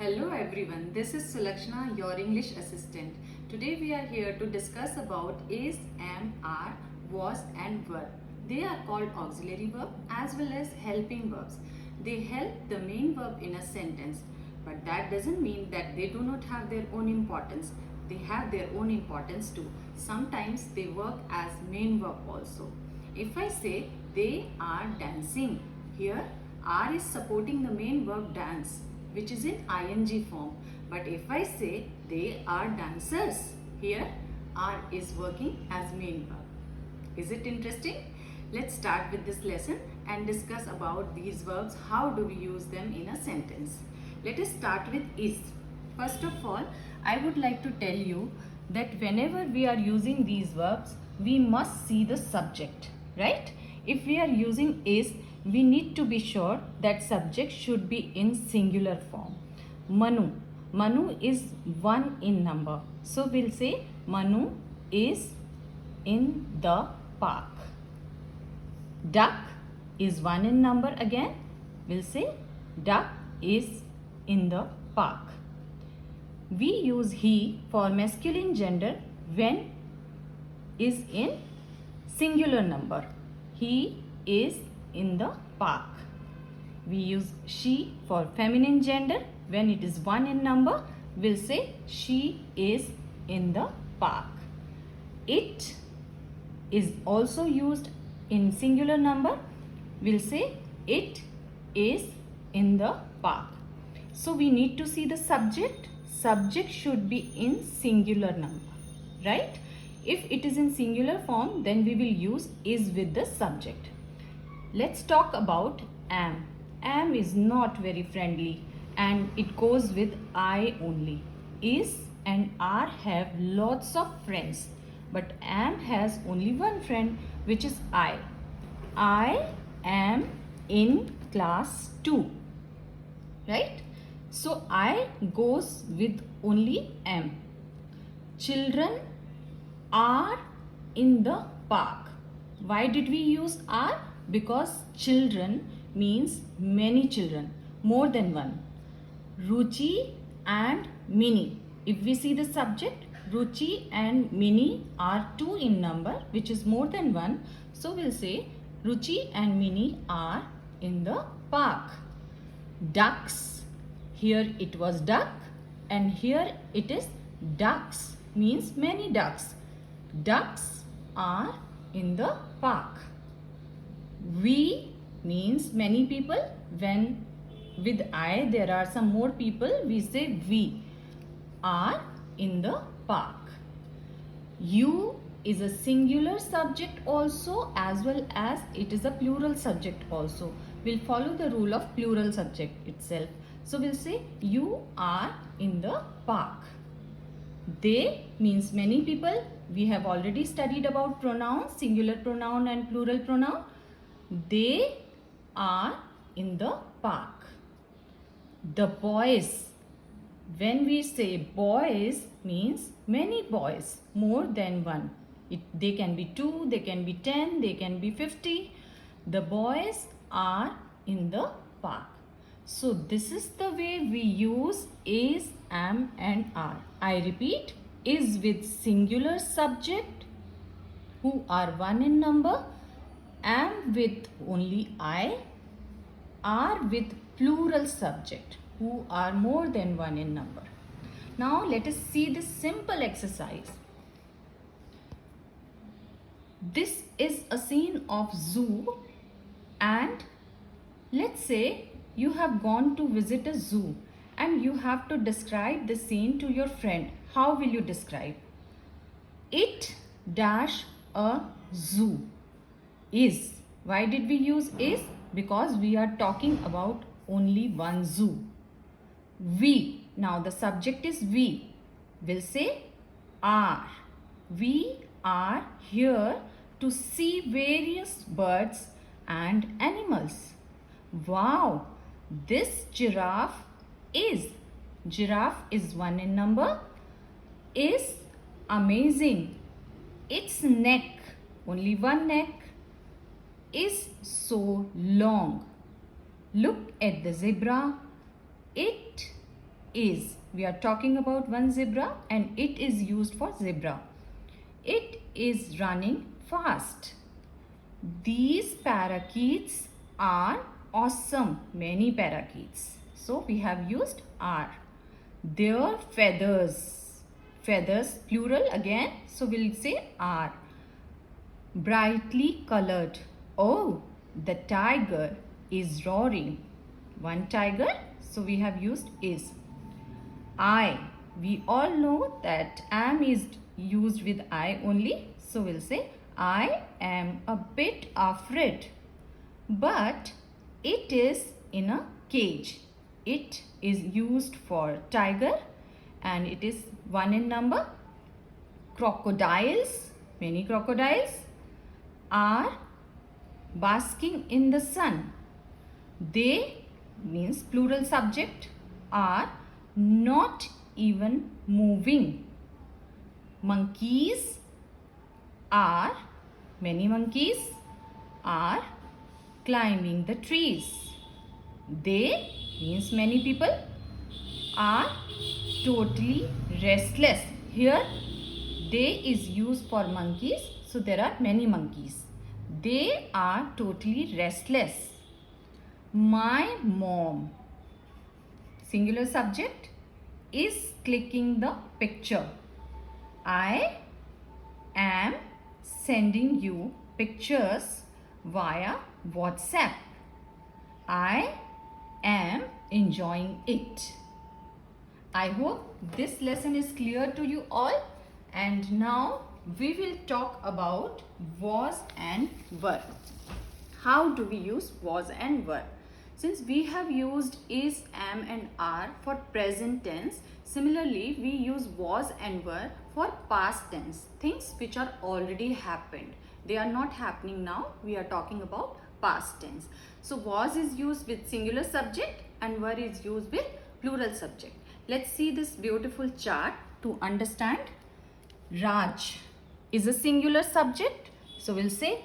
Hello everyone, this is Sulakshana, your English assistant. Today we are here to discuss about is, am, are, was and were. They are called auxiliary verb as well as helping verbs. They help the main verb in a sentence, but that doesn't mean that they do not have their own importance. They have their own importance too. Sometimes they work as main verb also. If I say they are dancing, here are is supporting the main verb dance, which is in ing form. But if I say they are dancers, here are is working as main verb. Is it interesting? Let's start with this lesson and discuss about these verbs. How do we use them in a sentence? Let us start with is. First of all, I would like to tell you that whenever we are using these verbs, we must see the subject, right? If we are using is, we need to be sure that subject should be in singular form. Manu. Manu is 1 in number. So we'll say Manu is in the park. Duck is 1 in number again. We'll say duck is in the park. We use he for masculine gender when is in singular number. He is in the park. We use she for feminine gender when it is 1 in number. We'll say she is in the park. It is also used in singular number. We'll say it is in the park. So we need to see the subject. Subject should be in singular number, right? If it is in singular form, then we will use is with the subject. Let's talk about am. Am is not very friendly and it goes with I only. Is and are have lots of friends, but am has only one friend, which is I. I am in class 2, right? So I goes with only am. Children are in the park. Why did we use are? Because children means many children, more than one. Ruchi and Mini. If we see the subject, Ruchi and Mini are 2 in number, which is more than one. So we'll say Ruchi and Mini are in the park. Ducks. Here it was duck and here it is ducks, means many ducks. Ducks are in the park. We means many people. When with I there are some more people, we say we are in the park. You is a singular subject also, as well as it is a plural subject also. We'll follow the rule of plural subject itself. So we'll say you are in the park. They means many people. We have already studied about pronouns, singular pronoun and plural pronoun. They are in the park. The boys. When we say boys means many boys, more than one. They can be 2, they can be 10, they can be 50. The boys are in the park. So this is the way we use is, am and are. I repeat, is with singular subject who are 1 in number, am with only I, are with plural subject who are more than 1 in number. Now let us see this simple exercise. This is a scene of zoo, and let's say you have gone to visit a zoo and you have to describe the scene to your friend. How will you describe? It dash a zoo is. Why did we use is? Because we are talking about only one zoo. We. Now the subject is we. We'll say are. We are here to see various birds and animals. Wow! This giraffe is. Giraffe is 1 in number. Is amazing. Its neck, only one neck, is so long. Look at the zebra. It is. We are talking about one zebra and it is used for zebra. It is running fast. These parakeets are awesome. Many parakeets. So we have used are. Their feathers. Feathers plural again. So we'll say are. Brightly colored. Oh, the tiger is roaring. One tiger. So we have used is. I. We all know that am is used with I only. So we'll say I am a bit afraid. But it is in a cage. It is used for tiger and it is one in number. Crocodiles, many crocodiles are basking in the sun. They means plural subject are not even moving. Monkeys are, many monkeys are climbing the trees. They means many people are totally restless. Here they is used for monkeys. So there are many monkeys. They are totally restless. My mom, singular subject, is clicking the picture. I am sending you pictures via WhatsApp. I am enjoying it. I hope this lesson is clear to you all. And now we will talk about was and were. How do we use was and were? Since we have used is, am and are for present tense, similarly we use was and were for past tense, things which are already happened. They are not happening now. We are talking about past tense. So was is used with singular subject and were is used with plural subject. Let's see this beautiful chart to understand. Raj is a singular subject. So we'll say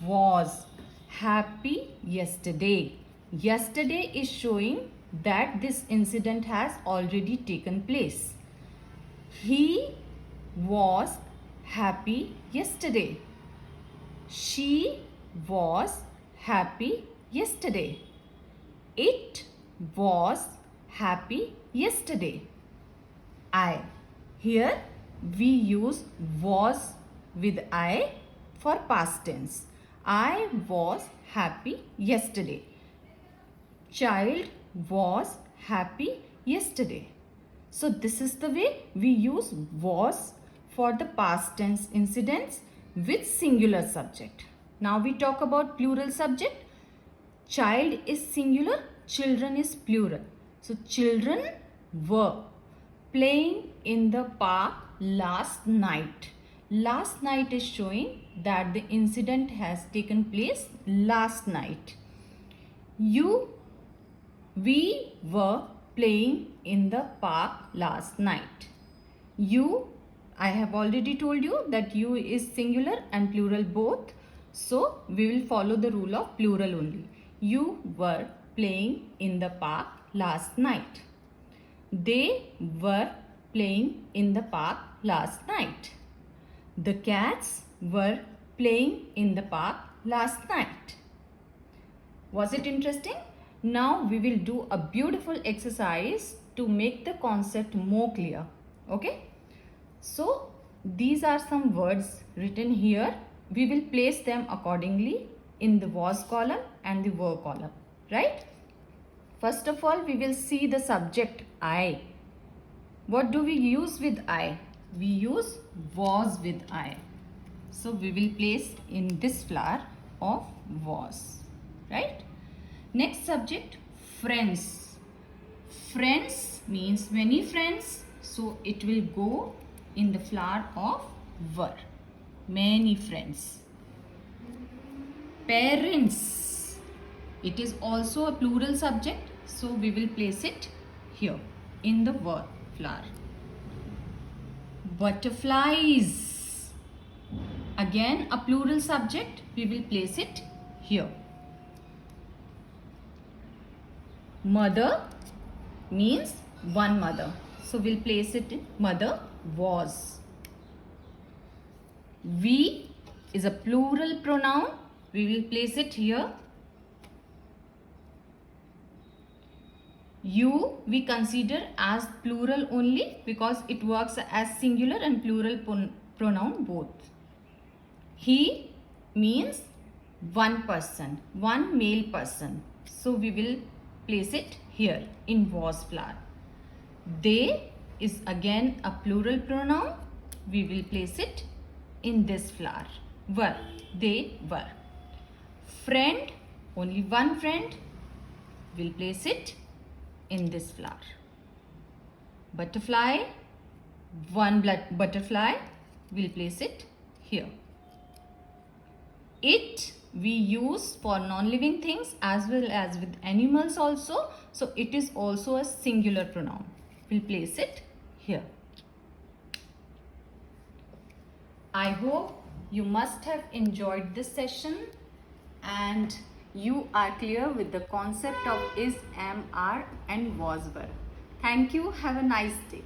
was happy yesterday. Yesterday is showing that this incident has already taken place. He was happy yesterday. She was happy yesterday. It was happy yesterday. I. Here we use was with I for past tense. I was happy yesterday. Child was happy yesterday. So this is the way we use was for the past tense incidents with singular subject. Now we talk about plural subject. Child is singular, children is plural. So children were playing in the park last night. Last night is showing that the incident has taken place last night. We were playing in the park last night. You, I have already told you that you is singular and plural both. So we will follow the rule of plural only. You were playing in the park last night. They were playing in the park last night. The cats were playing in the park last night. Was it interesting? Now we will do a beautiful exercise to make the concept more clear. Okay? So these are some words written here. We will place them accordingly in the was column and the were column. Right? First of all, we will see the subject I. What do we use with I? We use was with I. So we will place in this flower of was. Right? Next subject, friends. Friends means many friends. So it will go in the flower of were. Many friends. Parents. It is also a plural subject. So we will place it here in the were flower. Butterflies. Again a plural subject. We will place it here. Mother means one mother. So we'll place it in mother was. We is a plural pronoun. We will place it here. You we consider as plural only because it works as singular and plural pronoun both. He means one person, one male person. So we will place it here in was flower. They is again a plural pronoun. We will place it in this flower. Were. They were. Friend, only one friend. We'll place it in this flower. Butterfly, one butterfly. We'll place it here. It we use for non-living things as well as with animals also. So it is also a singular pronoun. We'll place it here. I hope you must have enjoyed this session and you are clear with the concept of is, am, are and was, were. Thank you. Have a nice day.